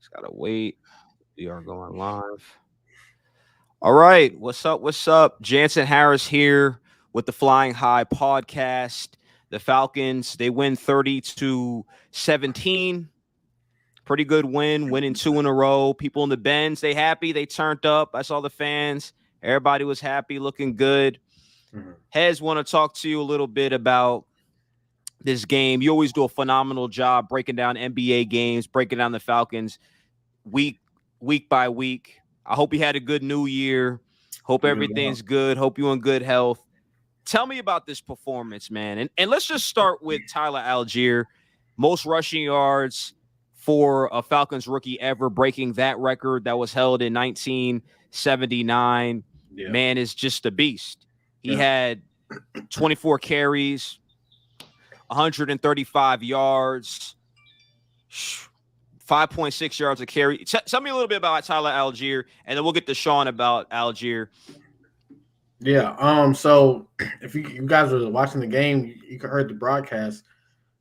Just gotta wait. We are going live. All right. What's up? What's up? Jansen Harris here with the Flying High podcast. The Falcons, they win 30-17. Pretty good win, winning two in a row. People in the Benz, they happy. They turned up. I saw the fans. Everybody was happy, looking good. Hez, want to talk to you a little bit about this game. You always do a phenomenal job breaking down NBA games, breaking down the Falcons week by week. I hope you had a good New Year. Hope everything's good. Hope you're in good health. Tell me about this performance, man. And let's just start with Tyler Algier. Most rushing yards for a Falcons rookie ever, breaking that record that was held in 1979. Yeah. Man is just a beast. He had 24 carries, 135 yards, 5.6 yards a carry. Tell me a little bit about Tyler Algier, and then we'll get to Sean about Algier. Yeah. So if you guys were watching the game, you heard the broadcast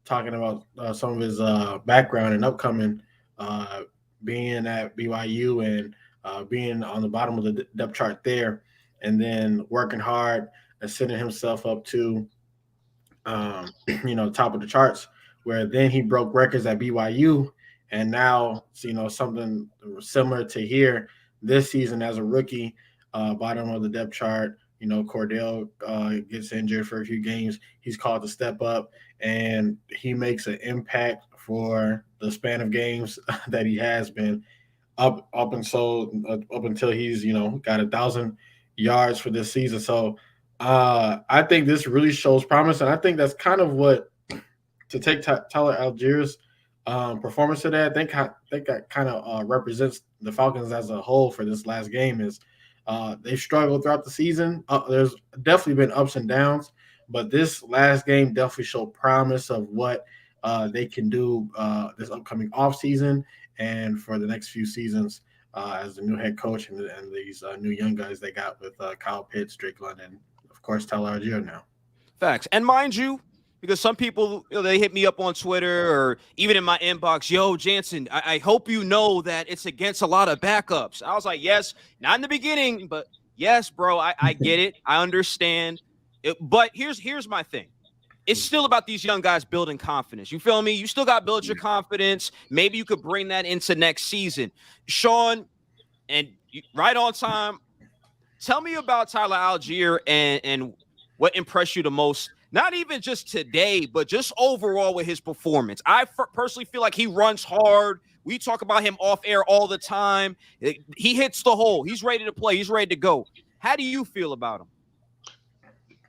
talking about some of his background and upcoming being at BYU and being on the bottom of the depth chart there, and then working hard and setting himself up to, top of the charts, where then he broke records at BYU. And now, something similar to here this season as a rookie, bottom of the depth chart. Cordell gets injured for a few games. He's called to step up, and he makes an impact for the span of games that he has been up until he's got 1,000 yards for this season. So I think this really shows promise, and I think that's kind of what to take Tyler Algier's performance today. I think that kind of represents the Falcons as a whole for this last game. Is they've struggled throughout the season. There's definitely been ups and downs, but this last game definitely showed promise of what they can do this upcoming offseason and for the next few seasons as the new head coach and these new young guys they got with Kyle Pitts, Drake London, of course, Tyler Algier now. Facts. And mind you, because some people, they hit me up on Twitter or even in my inbox, yo, Jansen, I hope you know that it's against a lot of backups. I was like, yes, not in the beginning, but yes, bro, I get it. I understand. But here's my thing. It's still about these young guys building confidence. You feel me? You still got to build your confidence. Maybe you could bring that into next season. Sean, and right on time, tell me about Tyler Algier and what impressed you the most. Not even just today, but just overall with his performance. I personally feel like he runs hard. We talk about him off air all the time. He hits the hole. He's ready to play. He's ready to go. How do you feel about him?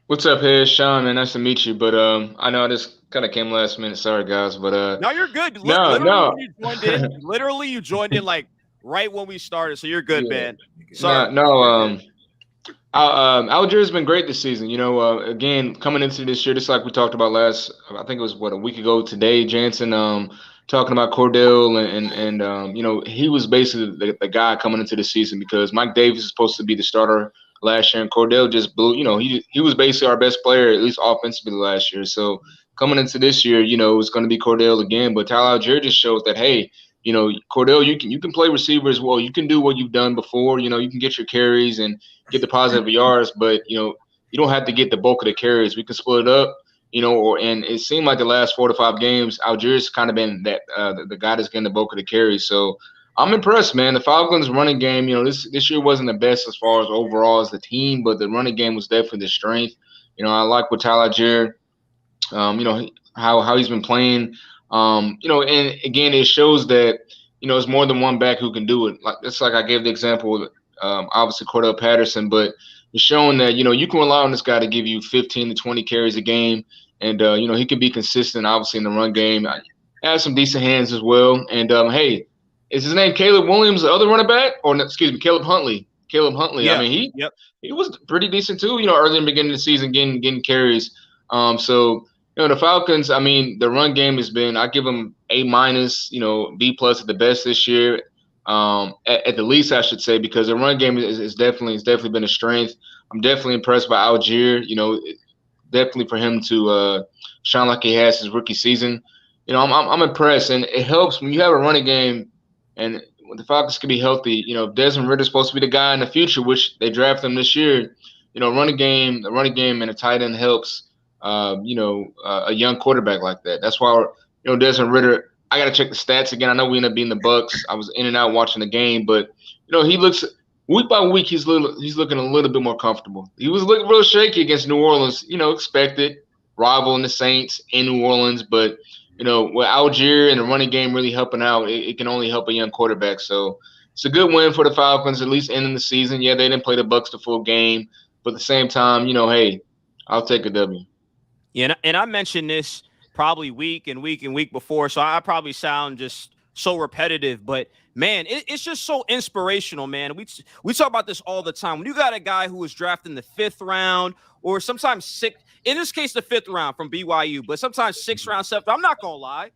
What's up, here, Sean? Man, nice to meet you. But I know I just kind of came last minute. Sorry, guys. But no, you're good. No. Literally, you joined in like right when we started, so you're good, man. Sorry. Algier's been great this season. Again, coming into this year, just like we talked about I think it was a week ago today, Jansen, talking about Cordell and he was basically the guy coming into the season because Mike Davis is supposed to be the starter last year, and Cordell just blew. He was basically our best player, at least offensively last year. So coming into this year, it was going to be Cordell again, but Tyler Algier just showed that, hey, Cordell, you can play receiver as well. You can do what you've done before. You can get your carries and get the positive yards, but you don't have to get the bulk of the carries. We can split it up, and it seemed like the last 4 to 5 games, Algier's kind of been that the guy that's getting the bulk of the carries. So I'm impressed, man. The Falcons running game, this year wasn't the best as far as overall as the team, but the running game was definitely the strength. I like what Tyler Algier, how he's been playing. And again, it shows that, it's more than one back who can do it. It's like I gave the example, obviously Cordell Patterson, but it's showing that, you can rely on this guy to give you 15 to 20 carries a game. And, he can be consistent, obviously, in the run game. Has some decent hands as well. And, hey, is his name Caleb Williams, the other running back? Or, excuse me, Caleb Huntley. Yeah. I mean, he was pretty decent too, early in the beginning of the season, getting carries. So, the Falcons, I mean, the run game has been, I give them A-, B+ at the best this year, at the least, I should say, because the run game is definitely been a strength. I'm definitely impressed by Algier, definitely for him to shine like he has his rookie season. I'm impressed, and it helps when you have a running game And when the Falcons can be healthy, if Desmond Ritter's supposed to be the guy in the future, which they draft him this year, the running game and a tight end helps, a young quarterback like that. That's why, Desmond Ritter, I got to check the stats again. I know we ended up being the Bucs. I was in and out watching the game, but, he looks week by week, he's looking a little bit more comfortable. He was looking real shaky against New Orleans, expected, rival in the Saints in New Orleans, but with Algier and the running game really helping out, it can only help a young quarterback. So it's a good win for the Falcons, at least ending the season. Yeah, they didn't play the Bucs the full game, but at the same time, hey, I'll take a W. Yeah, and I mentioned this probably week before, so I probably sound just so repetitive, but man, it's just so inspirational, man. We talk about this all the time. When you got a guy who was drafted in the 5th round or sometimes 6th, in this case, the 5th round from BYU, but sometimes 6th round, 7th. I'm not gonna lie.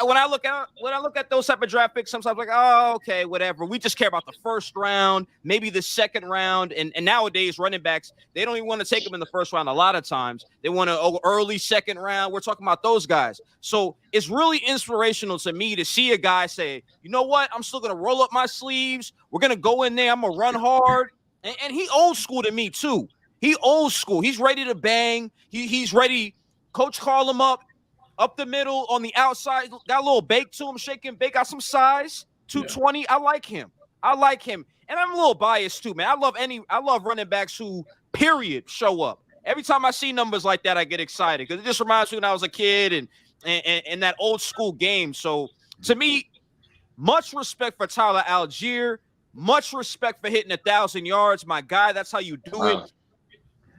When I look at those type of draft picks, sometimes I'm like, oh, okay, whatever. We just care about the 1st round, maybe the 2nd round, and nowadays running backs, they don't even want to take them in the 1st round. A lot of times they want to early 2nd round. We're talking about those guys. So it's really inspirational to me to see a guy say, you know what? I'm still gonna roll up my sleeves. We're gonna go in there. I'm gonna run hard, and he old school to me too. He old school. He's ready to bang. He's ready. Coach call him up the middle, on the outside. Got a little bake to him, shake and bake. Got some size. 220. Yeah. I like him. And I'm a little biased too, man. I love running backs who, period, show up. Every time I see numbers like that, I get excited because it just reminds me when I was a kid and that old school game. So to me, much respect for Tyler Algier. Much respect for hitting 1,000 yards. My guy, that's how you do it.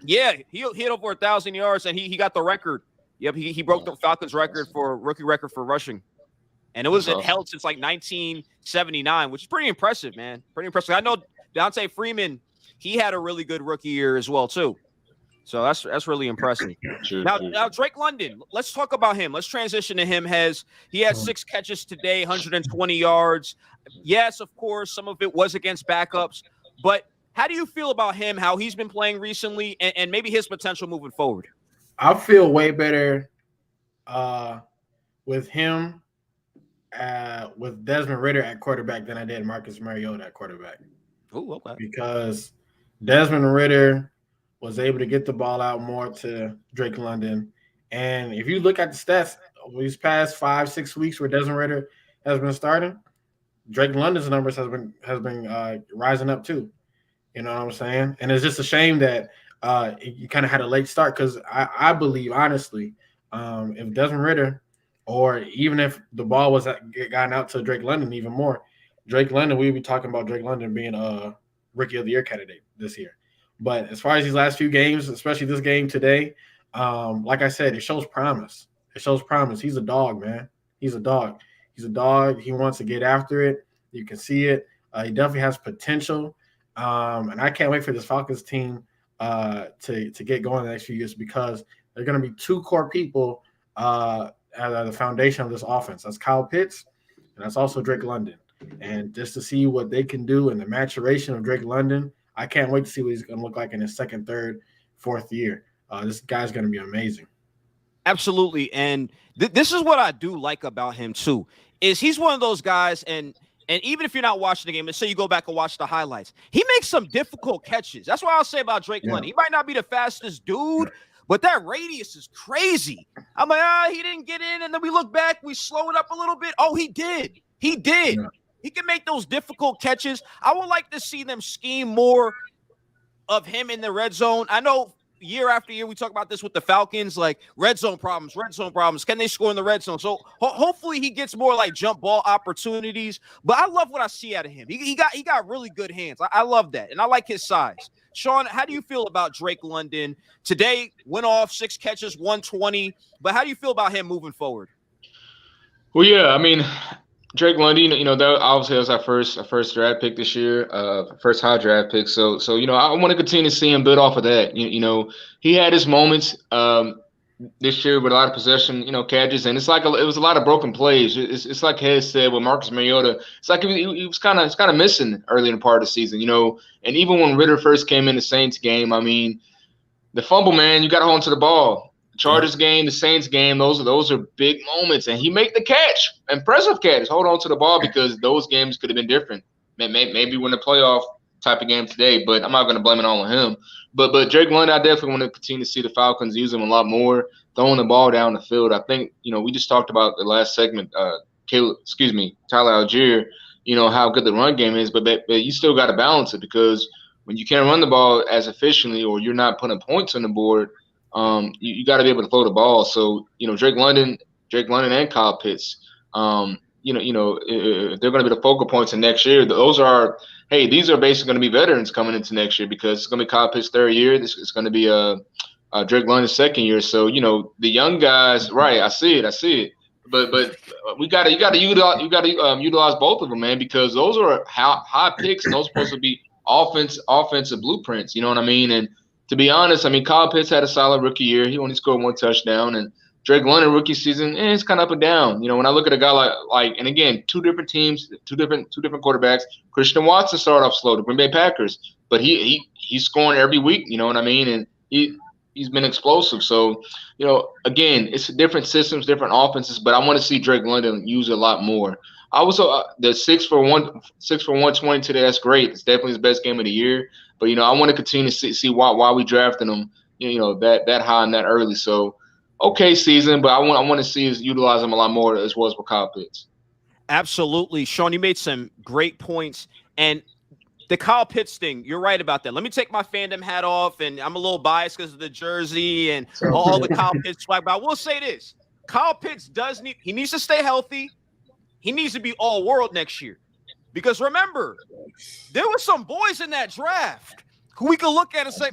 Yeah, he hit over 1,000 yards, and he got the record. Yep, he broke the Falcons record for rookie record for rushing, and it held since like 1979, which is pretty impressive, man. Pretty impressive. I know Dante Freeman, he had a really good rookie year as well too, so that's really impressive. Now Drake London, let's talk about him. Let's transition to him. He had 6 catches today, 120 yards. Yes, of course, some of it was against backups, but how do you feel about him, how he's been playing recently, and maybe his potential moving forward? I feel way better with him, with Desmond Ridder at quarterback than I did Marcus Mariota at quarterback. Oh, okay. Because Desmond Ridder was able to get the ball out more to Drake London. And if you look at the stats these past 5-6 weeks where Desmond Ridder has been starting, Drake London's numbers has been rising up too. You know what I'm saying? And it's just a shame that you kind of had a late start because I believe, honestly, if Desmond Ridder, or even if the ball was gotten out to Drake London even more, Drake London, we'd be talking about Drake London being a Rookie of the Year candidate this year. But as far as these last few games, especially this game today, like I said, it shows promise. It shows promise. He's a dog, man. He's a dog. He's a dog. He wants to get after it. You can see it. He definitely has potential. And I can't wait for this Falcons team to get going in the next few years because they're going to be 2 core people at the foundation of this offense. That's Kyle Pitts, and that's also Drake London. And just to see what they can do in the maturation of Drake London, I can't wait to see what he's going to look like in his 2nd, 3rd, 4th year. This guy's going to be amazing. Absolutely. And this is what I do like about him too, is he's one of those guys, and even if you're not watching the game, let's say you go back and watch the highlights, he makes some difficult catches. That's what I'll say about Drake London. He might not be the fastest dude, but that radius is crazy. I'm like, he didn't get in, and then we look back, we slow it up a little bit. Oh, he did. Yeah. He can make those difficult catches. I would like to see them scheme more of him in the red zone. I know year after year we talk about this with the Falcons, like red zone problems. Can they score in the red zone? So hopefully he gets more like jump ball opportunities. But I love what I see out of him. He got really good hands. I love that, and I like his size. Sean, how do you feel about Drake London today? Went off 6 catches, 120. But how do you feel about him moving forward? Well, yeah, I mean, Drake London, that obviously was our first draft pick this year, first high draft pick. So I want to continue to see him build off of that. He had his moments this year with a lot of possession, catches, and it's like it was a lot of broken plays. It's like Hez said with Marcus Mariota. It's like he was kind of missing early in the part of the season, And even when Ridder first came in the Saints game, I mean, the fumble, man, you got to hold on to the ball. Chargers game, the Saints game, those are big moments, and he make the catch, impressive catch. Hold on to the ball because those games could have been different. Maybe win a playoff type of game today, but I'm not going to blame it all on him. But Drake London, I definitely want to continue to see the Falcons use him a lot more, throwing the ball down the field. I think we just talked about the last segment, Tyler Algier, how good the run game is, but you still got to balance it because when you can't run the ball as efficiently or you're not putting points on the board. You got to be able to throw the ball. So, Drake London and Kyle Pitts, if they're going to be the focal points in next year, these are basically going to be veterans coming into next year because it's going to be Kyle Pitts' third year. It's going to be Drake London's second year. So, the young guys, right? I see it. But you got to utilize both of them, man, because those are high picks and those are supposed to be offensive blueprints. You know what I mean? And to be honest, Kyle Pitts had a solid rookie year. He only scored 1 touchdown, and Drake London rookie season, it's kind of up and down. When I look at a guy like, and again, two different teams, two different quarterbacks. Christian Watson started off slow, the Green Bay Packers, but he's scoring every week. You know what I mean? And he's been explosive. So, again, it's different systems, different offenses, but I want to see Drake London use it a lot more. I was the 6 for 120 today. That's great. It's definitely his best game of the year. But I want to continue to see why we drafted him, that high and that early. So, okay, season, but I want to see us utilize him a lot more as well as with Kyle Pitts. Absolutely, Sean. You made some great points, and the Kyle Pitts thing. You're right about that. Let me take my fandom hat off, and I'm a little biased because of the jersey and all the Kyle Pitts swag. But I will say this: Kyle Pitts needs to stay healthy. He needs to be all world next year. Because remember, there were some boys in that draft who we could look at and say,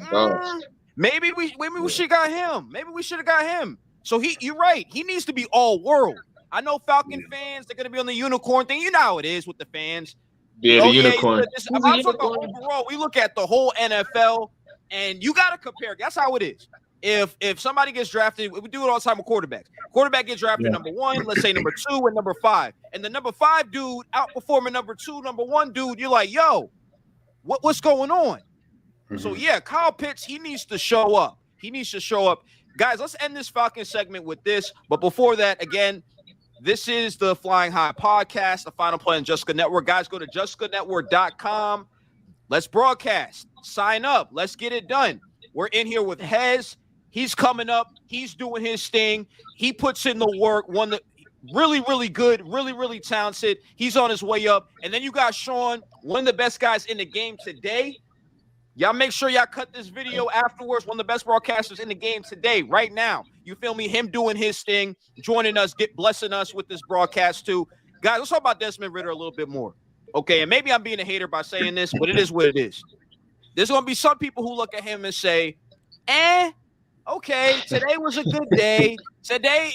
maybe we should have got him. Maybe we should have got him. So you're right. He needs to be all world. I know Falcon fans, they're going to be on the unicorn thing. You know how it is with the fans. Yeah, the unicorn. I'm talking about overall. We look at the whole NFL, and you got to compare. That's how it is. If somebody gets drafted, we do it all the time with quarterbacks. Quarterback gets drafted number 1, let's say number 2 and number 5. And the number 5 dude outperforming number 1 dude, you're like, yo, what's going on? Mm-hmm. So, yeah, Kyle Pitts, he needs to show up. Guys, let's end this Falcon segment with this. But before that, again, this is the Flying High Podcast, the Final Play on Jessica Network. Guys, go to jessicanetwork.com. Let's broadcast. Sign up. Let's get it done. We're in here with Hez. He's coming up. He's doing his thing. He puts in the work. One that really, really good, really, really talented. He's on his way up. And then you got Sean, one of the best guys in the game today. Y'all make sure y'all cut this video afterwards. One of the best broadcasters in the game today, right now. You feel me? Him doing his thing, joining us, blessing us with this broadcast too. Guys, let's talk about Desmond Ridder a little bit more. Okay, and maybe I'm being a hater by saying this, but it is what it is. There's going to be some people who look at him and say, okay, today was a good day. Today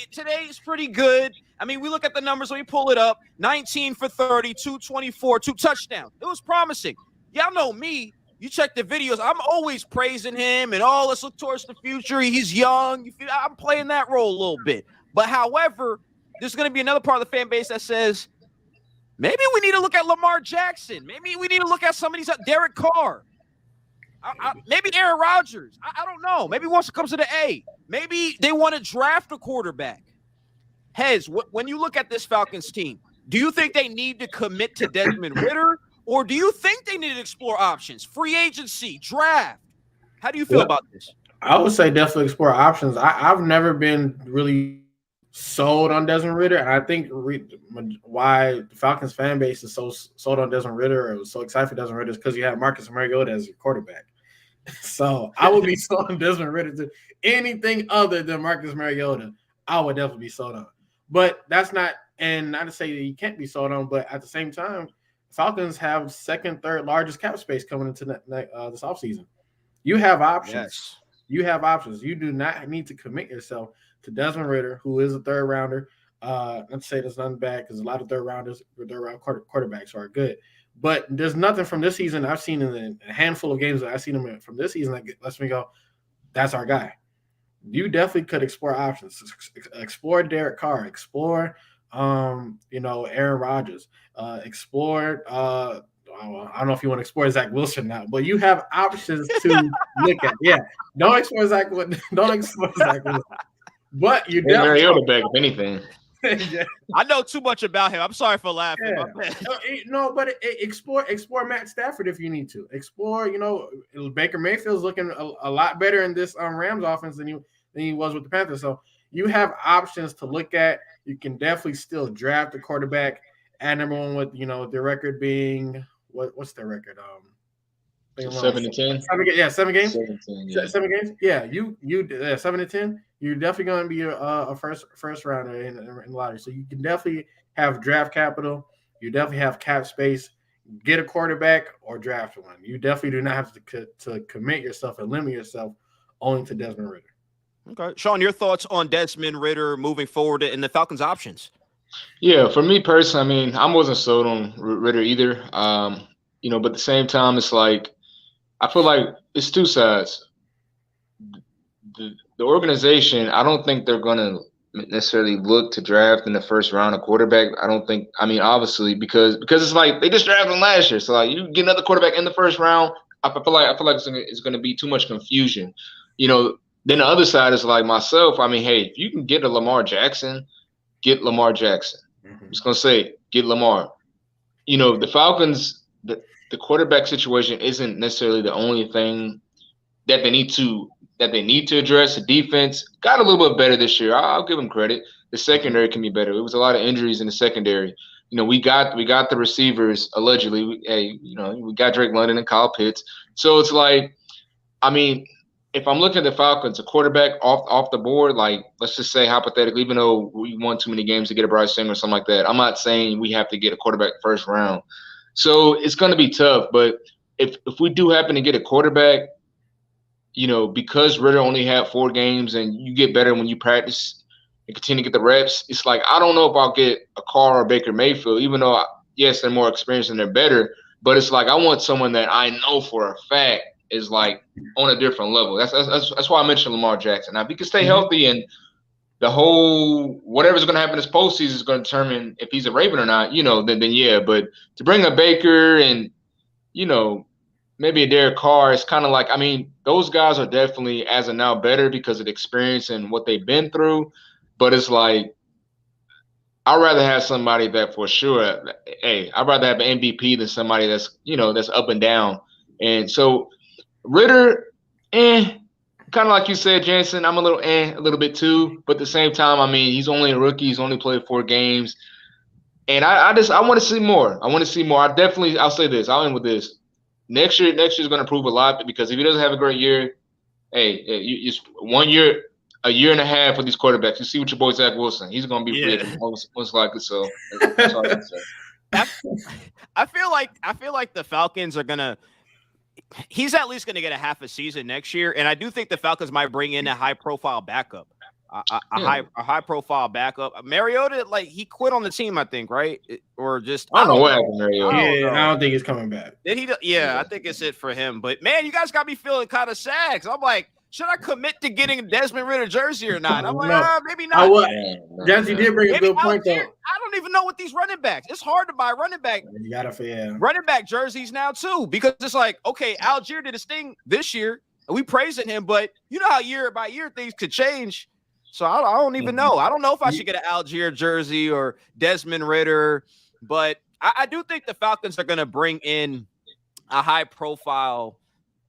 is pretty good. We look at the numbers. Let me pull it up. 19 for 30, 224, 2 touchdowns. It was promising. Y'all know me. You check the videos. I'm always praising him and, let's look towards the future. He's young. I'm playing that role a little bit. But, however, there's going to be another part of the fan base that says, maybe we need to look at Lamar Jackson. Maybe we need to look at some of these Derek Carr. Maybe Aaron Rodgers. I don't know. Maybe once it comes to the A, maybe they want to draft a quarterback. Hez, when you look at this Falcons team, do you think they need to commit to Desmond Ridder, or do you think they need to explore options, free agency, draft? How do you feel about this? I would say definitely explore options. I've never been really sold on Desmond Ridder, and I think why the Falcons fan base is so sold on Desmond Ridder or was so excited for Desmond Ridder is because you have Marcus Mariota as your quarterback. So I would be sold on Desmond Ridder to anything other than Marcus Mariota. I would definitely be sold on. But that's not, and not to say that you can't be sold on, but at the same time, Falcons have second, third largest cap space coming into this offseason. You have options. Yes. You have options. You do not need to commit yourself to Desmond Ridder, who is a third rounder. Not to say there's nothing bad because a lot of third round quarterbacks are good. But there's nothing from this season I've seen in a handful of games that I've seen him from this season that lets me go, that's our guy. You definitely could explore options. Explore Derek Carr. Explore, Aaron Rodgers. Explore. I don't know if you want to explore Zach Wilson now, but you have options to look at. Yeah, don't explore Zach Wilson. But you Mariota definitely back, if anything. I know too much about him. I'm sorry for laughing. Yeah. No, but explore Matt Stafford if you need to. Explore, Baker Mayfield's looking a lot better in this Rams offense than he was with the Panthers. So you have options to look at. You can definitely still draft a quarterback at number one with their record being what's their record? 7-10. 7 games. 17, yeah. 7 games. Yeah, you 7-10. You're definitely going to be a first rounder in the lottery. So you can definitely have draft capital. You definitely have cap space. Get a quarterback or draft one. You definitely do not have to commit yourself and limit yourself only to Desmond Ridder. Okay, Sean, your thoughts on Desmond Ridder moving forward in the Falcons' options? Yeah, for me personally, I mean, I wasn't sold on Ridder either. But at the same time, it's like I feel like it's two sides. The organization, I don't think they're going to necessarily look to draft in the first round a quarterback. I don't think. I mean, obviously, because it's like they just drafted him last year, so like you get another quarterback in the first round. I feel like it's going to be too much confusion. Then the other side is like myself. I mean, hey, if you can get a Lamar Jackson, get Lamar Jackson. I'm just going to say, get Lamar. The Falcons, the quarterback situation isn't necessarily the only thing that they need to address. The defense got a little bit better this year. I'll give them credit. The secondary can be better. It was a lot of injuries in the secondary. We got the receivers allegedly. We got Drake London and Kyle Pitts. So it's like, I mean, if I'm looking at the Falcons, a quarterback off the board, like let's just say hypothetically, even though we won too many games to get a Bryce Young or something like that, I'm not saying we have to get a quarterback first round. So it's going to be tough. But if we do happen to get a quarterback, because Ridder only had 4 games and you get better when you practice and continue to get the reps, it's like I don't know if I'll get a Carr or Baker Mayfield, even though, yes, they're more experienced and they're better. But it's like I want someone that I know for a fact is like on a different level. That's why I mentioned Lamar Jackson. Now, if he can stay healthy and the whole whatever's going to happen this postseason is going to determine if he's a Raven or not, then yeah. But to bring a Baker and maybe a Derek Carr, it's kind of like, I mean, those guys are definitely as of now better because of the experience and what they've been through. But it's like I'd rather have somebody that for sure, hey, I'd rather have an MVP than somebody that's that's up and down. And so Ridder, kind of like you said, Jansen, I'm a little bit too. But at the same time, I mean, he's only a rookie. He's only played 4 games. And I want to see more. I want to see more. I'll say this. I'll end with this. Next year is going to prove a lot because if he doesn't have a great year, hey, it's 1 year, a year and a half with these quarterbacks. You see what your boy Zach Wilson. He's going to be free most likely. So that's all I can say. I feel like the Falcons are gonna. He's at least going to get a half a season next year, and I do think the Falcons might bring in a high-profile backup, a high-profile backup. Mariota, like he quit on the team, I think, right? Or just I don't know what happened to Mariota. I don't think he's coming back. Did he? Yeah, I think it's it for him. But man, you guys got me feeling kind of sad. Cause I'm like, should I commit to getting a Desmond Ridder jersey or not? I'm like, maybe not. Jesse did bring a good point, though. I don't even know what these running backs. It's hard to buy running back. You gotta, running back jerseys now too, because it's like, okay, Algier did his thing this year, and we praising him, but you know how year by year things could change. So I don't even know. I don't know if I should get an Algier jersey or Desmond Ridder, but I do think the Falcons are going to bring in a high-profile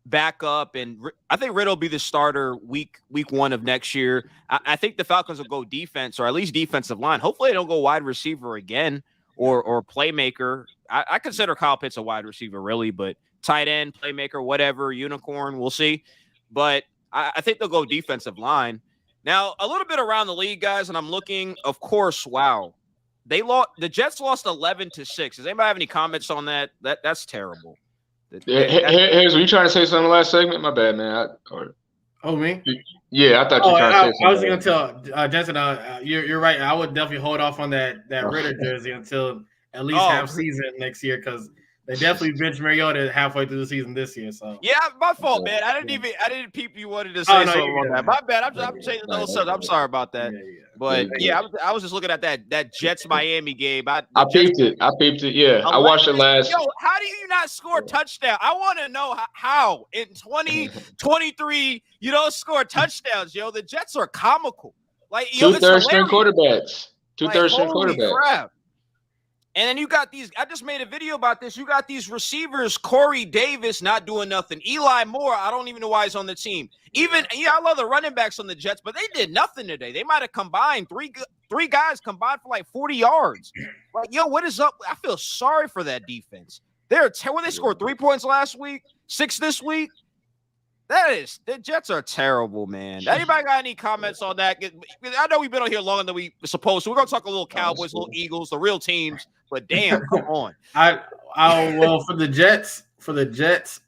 backup, and I think Riddle will be the starter week 1 of next year. I think the Falcons will go defense, or at least defensive line. Hopefully they don't go wide receiver again or playmaker. I consider Kyle Pitts a wide receiver, really, but tight end, playmaker, whatever, unicorn, we'll see. But I think they'll go defensive line. Now, a little bit around the league, guys, and I'm looking, of course, wow. The Jets lost 11-6. Does anybody have any comments on that? That's terrible. Hayes, were you trying to say something last segment? My bad, man. Me? Yeah, I thought you were trying to say something. I was going to tell Jensen, you're right. I would definitely hold off on that Ridder jersey until at least half season next year because they definitely benched Mariota halfway through the season this year. So yeah, my fault, man. I didn't peep you wanted to say something on that. My bad. I'm changing those subjects. I'm sorry about that. But I was just looking at that Jets Miami game. I peeped it. Yeah, I watched it last. Yo, how do you not score a touchdown? I want to know how in 2023 you don't score touchdowns. Yo, the Jets are comical. Like, yo, Two it's third string hilarious. quarterbacks. Two Like, third string holy quarterbacks. crap. And then you got these. I just made a video about this. You got these receivers, Corey Davis not doing nothing. Eli Moore, I don't even know why he's on the team. I love the running backs on the Jets, but they did nothing today. They might have combined three guys combined for like 40 yards. Like, yo, what is up? I feel sorry for that defense. They scored 3 points last week, 6 this week. The Jets are terrible, man. Anybody got any comments on that? I know we've been on here longer than we were supposed to. We're gonna talk a little Cowboys, little Eagles, the real teams. But damn, come on. Well, for the Jets,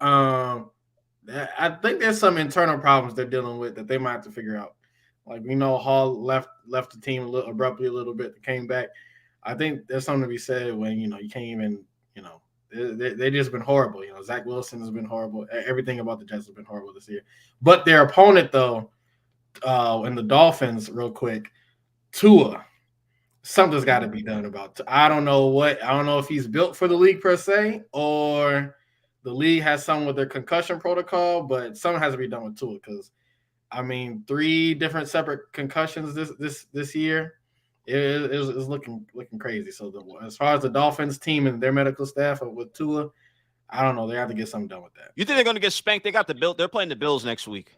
I think there's some internal problems they're dealing with that they might have to figure out. Like, we know Hall left the team abruptly a little bit, came back. I think there's something to be said when you can't even they just been horrible. Zach Wilson has been horrible. Everything about the Jets has been horrible this year. But their opponent, though, in the Dolphins, real quick, Tua, something's got to be done about. I don't know if he's built for the league per se, or the league has something with their concussion protocol. But something has to be done with Tua because, 3 different separate concussions this year. It was looking crazy. So as far as the Dolphins team and their medical staff with Tua, I don't know. They have to get something done with that. You think they're going to get spanked? They got the Bill. They're playing the Bills next week.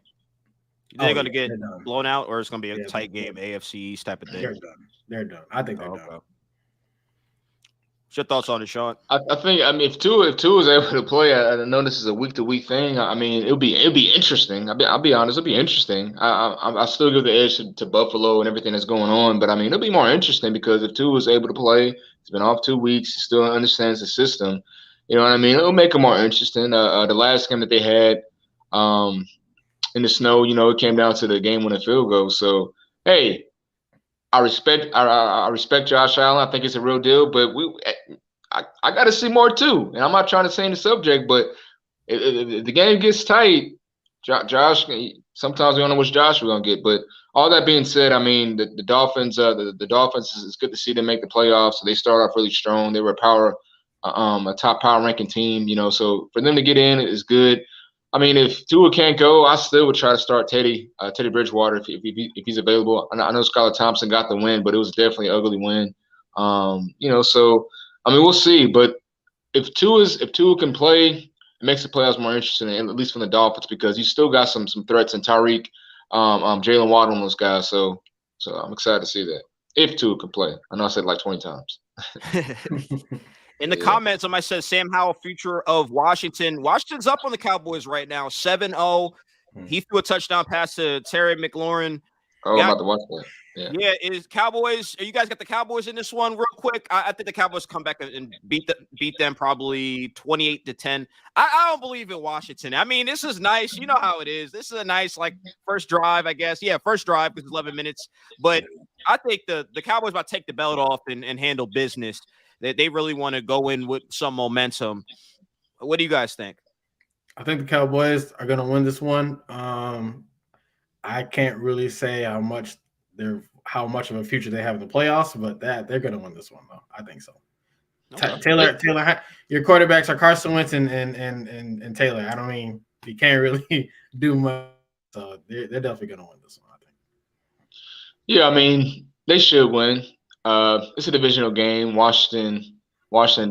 You think they're going to get blown out, or it's going to be a tight game, AFC East type of thing? They're done. I think they're done. What's your thoughts on it, Sean? I think if Tua is able to play, I know this is a week-to-week thing. It'll be interesting. I'll be honest, it'll be interesting. I still give the edge to Buffalo and everything that's going on, but it'll be more interesting because if Tua is able to play, he's been off 2 weeks, he still understands the system. You know what I mean? It'll make it more interesting. The last game that they had in the snow, it came down to the game-winning field goal. So, hey. I respect Josh Allen. I think it's a real deal, but I got to see more too. And I'm not trying to change the subject, but if the game gets tight, Josh. Sometimes we don't know which Josh we're gonna get. But all that being said, the Dolphins. The Dolphins is good to see them make the playoffs. So they start off really strong. They were a top power ranking team. So for them to get in is good. If Tua can't go, I still would try to start Teddy Bridgewater if he's available. I know Skylar Thompson got the win, but it was definitely an ugly win. So we'll see. But if Tua can play, it makes the playoffs more interesting, at least from the Dolphins, because you still got some threats in Tyreek, Jalen Waddle, and those guys. So I'm excited to see that if Tua can play. I know I said it like 20 times. In the comments, somebody says Sam Howell, future of Washington. Washington's up on the Cowboys right now, 7-0. He threw a touchdown pass to Terry McLaurin. Oh, I'm about to watch that. Yeah, is Cowboys? You guys got the Cowboys in this one real quick? I think the Cowboys come back and beat them probably 28-10. I don't believe in Washington. This is nice. You know how it is. This is a nice first drive, I guess. Yeah, first drive because 11 minutes. But I think the Cowboys about to take the belt off and handle business. They really want to go in with some momentum. What do you guys think? I think the Cowboys are going to win this one. I can't really say how much of a future they have in the playoffs, but they're going to win this one, though. I think so. Okay. Taylor, your quarterbacks are Carson Wentz and Taylor. You can't really do much, so they're definitely going to win this one, I think. Yeah, they should win. It's a divisional game, Washington,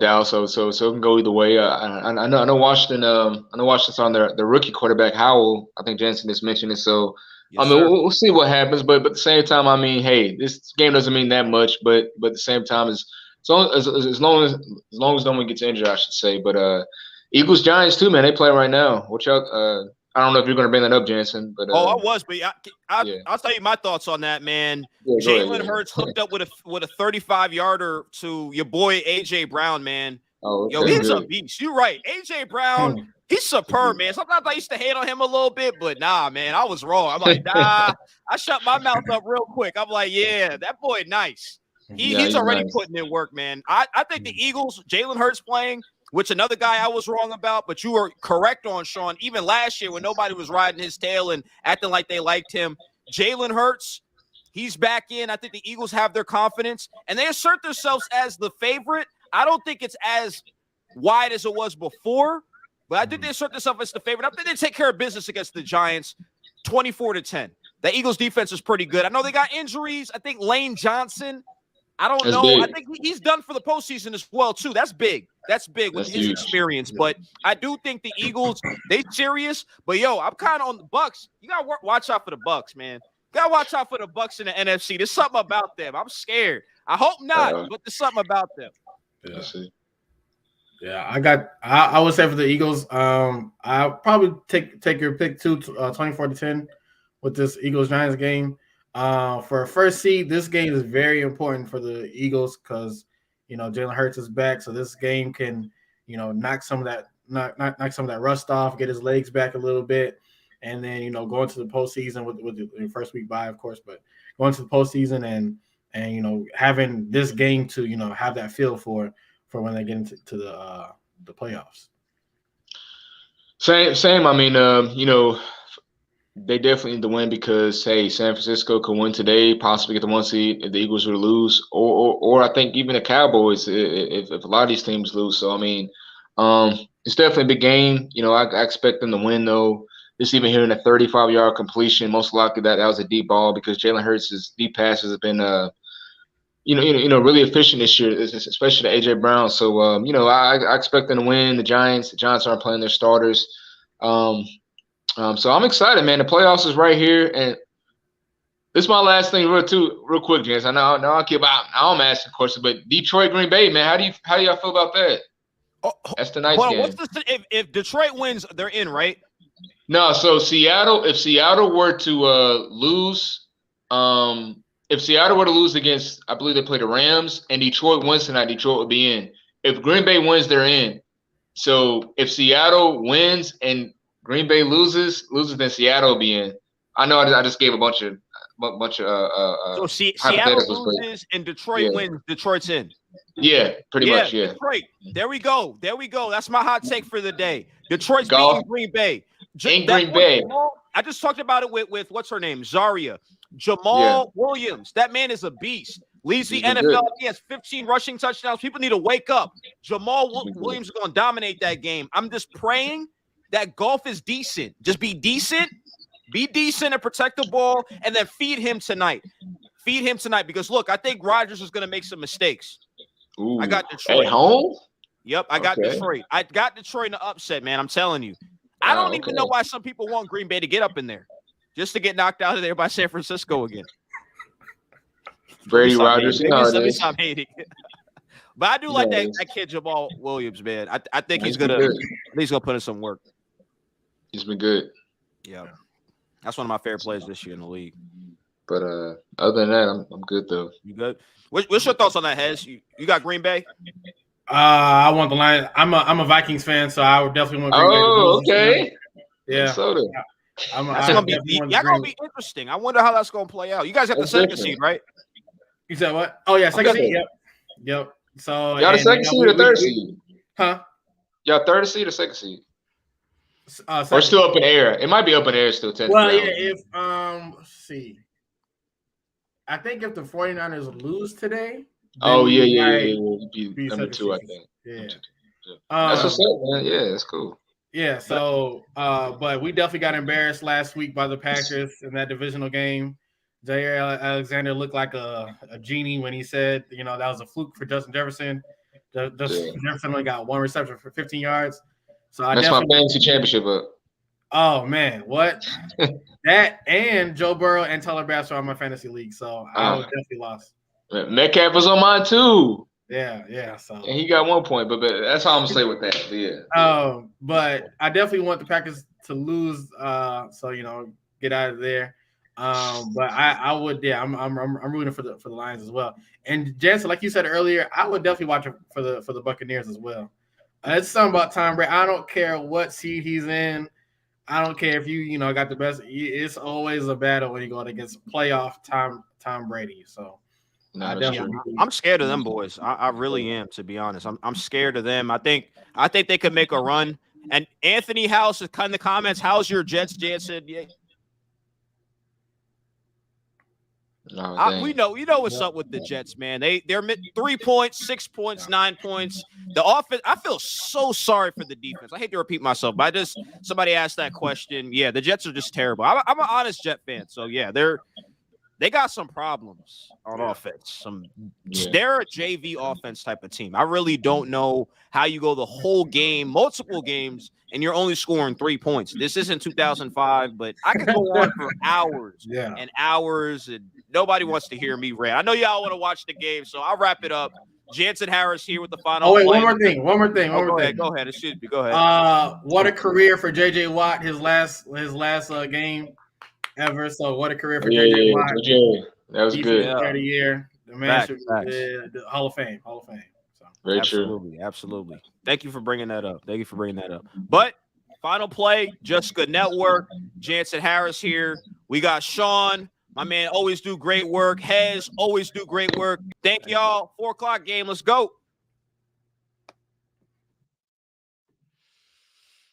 Dallas, so it can go either way. I know Washington. I know Washington's on their rookie quarterback Howell. I think Jensen just mentioned it. So yes, we'll see what happens. But at the same time, hey, this game doesn't mean that much. But at the same time, as long as no one gets injured, I should say. But Eagles Giants too, man. They play right now. Watch out. I don't know if you're going to bring that up, Jensen. But I was, but I'll tell you my thoughts on that, man. Yeah, Jalen Hurts hooked up with a 35-yarder to your boy AJ Brown, man. Oh, okay. Yo, he's a beast. You're right, AJ Brown. He's superb, man. Sometimes I used to hate on him a little bit, but nah, man, I was wrong. I'm like, nah. I shut my mouth up real quick. I'm like, yeah, that boy nice. He's already putting in work, man. I think the Eagles, Jalen Hurts playing. Which another guy I was wrong about, but you were correct on, Sean. Even last year when nobody was riding his tail and acting like they liked him, Jalen Hurts, he's back in. I think the Eagles have their confidence, and they assert themselves as the favorite. I don't think it's as wide as it was before, but I think they assert themselves as the favorite. I think they take care of business against the Giants 24-10. The Eagles defense is pretty good. I know they got injuries. I think Lane Johnson, I don't That's know. big. I think he's done for the postseason as well, too. That's big. That's big with That's his huge. experience. But I do think the Eagles, they serious. But, I'm kind of on the Bucs. You got to watch out for the Bucs, man. Got to watch out for the Bucs in the NFC. There's something about them. I'm scared. I hope not, but there's something about them. Yeah. Let's see. Yeah, I would say for the Eagles, I'll probably take your pick too, 24-10 with this Eagles-Giants game. For a first seed, this game is very important for the Eagles because Jalen Hurts is back, so this game can knock some of that rust off, get his legs back a little bit, and then go into the postseason with the first week bye, of course, but going to the postseason and having this game to have that feel for when they get into the playoffs. Same. I mean, they definitely need to win because, hey, San Francisco could win today, possibly get the 1 seed if the Eagles were to lose, or I think even the Cowboys if a lot of these teams lose. So I mean, it's definitely a big game. I expect them to win though. Just even hearing a 35-yard completion, most likely that was a deep ball because Jalen Hurts' deep passes have been really efficient this year, especially to AJ Brown. So I expect them to win. The Giants aren't playing their starters. So I'm excited, man. The playoffs is right here, and this is my last thing, real quick, James. I know I'm asking questions, but Detroit, Green Bay, man, how do y'all feel about that? That's tonight's game. What's if Detroit wins, they're in, right? No, so Seattle. If Seattle were to lose, if Seattle were to lose against, I believe they play the Rams, and Detroit wins tonight, Detroit would be in. If Green Bay wins, they're in. So if Seattle wins and Green Bay loses, then Seattle will be in. I know I just gave a bunch of so Seattle loses and Detroit wins, Detroit's in. Yeah, pretty much, yeah. Detroit. There we go. That's my hot take for the day. Detroit's beating Green Bay. Green Bay. I just talked about it with what's her name? Zaria. Jamal Williams. That man is a beast. Leads the NFL. Good. He has 15 rushing touchdowns. People need to wake up. Jamal Williams is going to dominate that game. I'm just praying that Goff is decent. Just be decent. Be decent and protect the ball, and then feed him tonight. Feed him tonight because, look, I think Rodgers is going to make some mistakes. Ooh. I got Detroit. At home? Yep, I got Detroit. I got Detroit in the upset, man. I'm telling you. I don't even know why some people want Green Bay to get up in there. Just to get knocked out of there by San Francisco again. Brady Rodgers. Let me stop hating. But I do like that kid Jamal Williams, man. I think he's gonna put in some work. He's been good. Yeah. That's one of my favorite players this year in the league. But other than that, I'm good though. You good? What's your thoughts on that, Hez? You got Green Bay? I want the Lions. I'm a Vikings fan, so I would definitely want Green Bay to lose. Okay. Yeah. Minnesota. That's gonna be interesting. I wonder how that's gonna play out. You guys got the second seed, right? You said what? Oh yeah, second seed. Yep. So y'all the second seed or third seed? Huh? Y'all third seed or second seed? Or still up in air. It might be up in air still. Well, yeah. If let's see. I think if the 49ers lose today. Oh yeah. Be number 2, I think. Yeah. That's what's up, man. Yeah, that's cool. Yeah, so but we definitely got embarrassed last week by the Packers in that divisional game. Jair Alexander looked like a genie when he said, that was a fluke for Justin Jefferson. Jefferson only got 1 reception for 15 yards. So that's my fantasy championship up. Oh man, what? That and Joe Burrow and Tyler Bass are on my fantasy league, so I would definitely lost. Metcalf was on mine too. Yeah. So and he got 1 point, but that's all I'm gonna say with that. But but I definitely want the Packers to lose. So get out of there. But I would, I'm rooting for the Lions as well. And Jansen, like you said earlier, I would definitely watch it for the Buccaneers as well. It's something about Tom Brady. I don't care what seed he's in. I don't care if you got the best. It's always a battle when you go against playoff Tom Brady. So. I'm scared of them boys. I really am, to be honest. I'm scared of them. I think they could make a run. And Anthony House is kind of in the comments. How's your Jets, Jansen? Yeah. We know what's up with the Jets, man. They're 3 points, 6 points, 9 points. The offense. I feel so sorry for the defense. I hate to repeat myself, but somebody asked that question. Yeah, the Jets are just terrible. I'm an honest Jet fan, so yeah, they got some problems on offense. They're a JV offense type of team. I really don't know how you go the whole game, multiple games, and you're only scoring 3 points. This isn't 2005, but I could go on for hours and hours, and nobody wants to hear me rant. I know y'all want to watch the game, so I'll wrap it up. Jansen Harris here with the final. Oh, wait, one more thing. Go ahead. Excuse me. Go ahead. What a career for J.J. Watt, his last game ever. So what a career for J.J. Watt. That was good. Player of the year. The man should the Hall of Fame. So. Very true. Absolutely. Thank you for bringing that up. But final play, Jessica Network, Jansen Harris here. We got Sean. My man always do great work. Hez always do great work. Thank y'all. 4 o'clock game. Let's go.